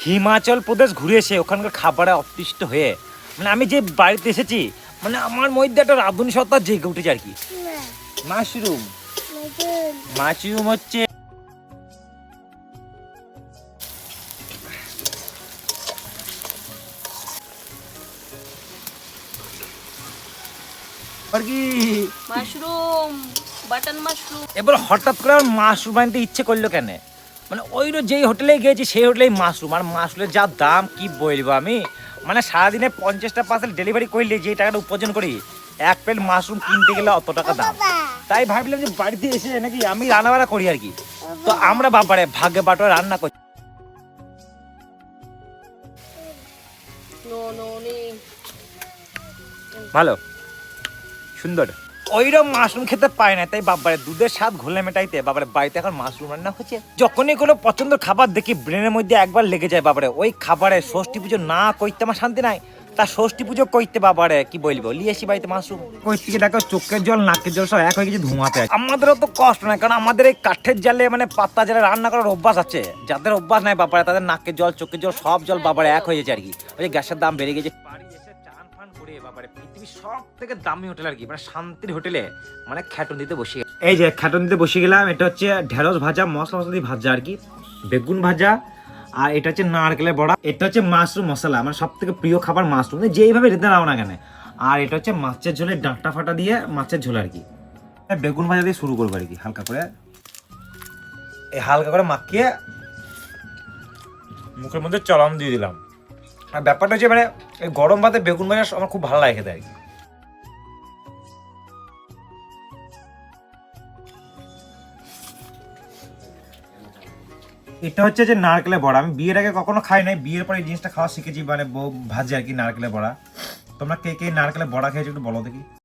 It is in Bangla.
হিমাচল প্রদেশ ঘুরে এসে ওখানকার খাবারে অতিষ্ঠ হয়ে মানে আমি যে বাড়িতে এসেছি মানে আমার মধ্যে একটা রাঁধুনি সত্তা জেগে উঠেছে আর কি। মাশরুম মাশরুম হচ্ছে আর কি মাশরুম, বাটন মাশরুম। এবার হঠাৎ করে আমার মাশরুম আনতে ইচ্ছে করলো কেন, মানে ওইরো যেই হোটেলে গিয়েছি সেই হোটেলেই মাশরুম, আর মাশরুমের যা দাম কি বলবো আমি, মানে সারাদিনে 50টা পার্সেল ডেলিভারি করলে যে টাকাটা উপার্জন করি এক প্লেট মাশরুম কিনতে গেলে অত টাকা দাম। তাই ভাবলাম যে বাড়িতে এসে নাকি আমি রান্নাবাড়া করি আর কি। তো আমরা বাবারে ভাগ্যে বাটো রান্না করছি। নো নো নি। ভালো সুন্দর ওইরকম মাশরুম খেতে পায় না, তাই বাবারে দুধের স্বাদ ঘোলে মেটাইতে বাবারে বাড়িতে এখন মাশরুম রান্না হচ্ছে। যখনই কোনো পছন্দের খাবার দেখি ব্রেনের মধ্যে একবার লেগে যায় বাবারে ওই খাবারে ষষ্ঠী পুজো না করতে আমার শান্তি নাই, তা ষষ্ঠী পুজো করতে বাবারে কি বলবো লিয়ে আসি বাড়িতে মাশরুম কই দেখো চোখের জল নাকের জল সব এক হয়ে গেছে ধোঁয়াতে। আমাদেরও তো কষ্ট নাই কারণ আমাদের এই কাঠের জালে মানে পাত্তা জালে রান্না করার অভ্যাস আছে, যাদের অভ্যাস নাই বাবারে তাদের নাকের জল চোখের জল সব জল বাবারে এক হয়ে যাচ্ছে আর কি। ওই যে গ্যাসের দাম বেড়ে গেছে পৃথিবীর সব থেকে দামি হোটেল আর কি, মানে শান্তির হোটেলে মানে খ্যাটন দিতে বসে। এই যে খ্যাটন দিতে বসে গেলাম, এটা হচ্ছে ঢেঁড়স ভাজা মশলা মশলা দিয়ে ভাজা আর কি, বেগুন ভাজা, আর এটা হচ্ছে নারকেলের বড়া, এটা হচ্ছে মাশরুম মশলা আমার সব থেকে প্রিয় খাবার মাশরুম যেইভাবে রেঁধে নাও না কেন, আর এটা হচ্ছে মাছের ঝোলের ডাঁটা ফাটা দিয়ে মাছের ঝোল আর কি। বেগুন ভাজা দিয়ে শুরু করবো আর কি, হালকা করে এই হালকা করে মাখিয়ে মুখের মধ্যে চলন দিয়ে দিলাম। আর ব্যাপারটা হচ্ছে মানে এই গরম ভাতে বেগুন ভাজা আমার খুব ভালো লাগে খেতে আর কি। এটা হচ্ছে যে নারকেলের বড়া, আমি বিয়ের আগে কখনো খাই নাই, বিয়ের পরে এই জিনিসটা খাওয়া শিখেছি, মানে বউ ভাজে আর কি নারকেলের বড়া। তোমরা কে কে নারকেলের বড়া খেয়েছো একটু বলো দেখি।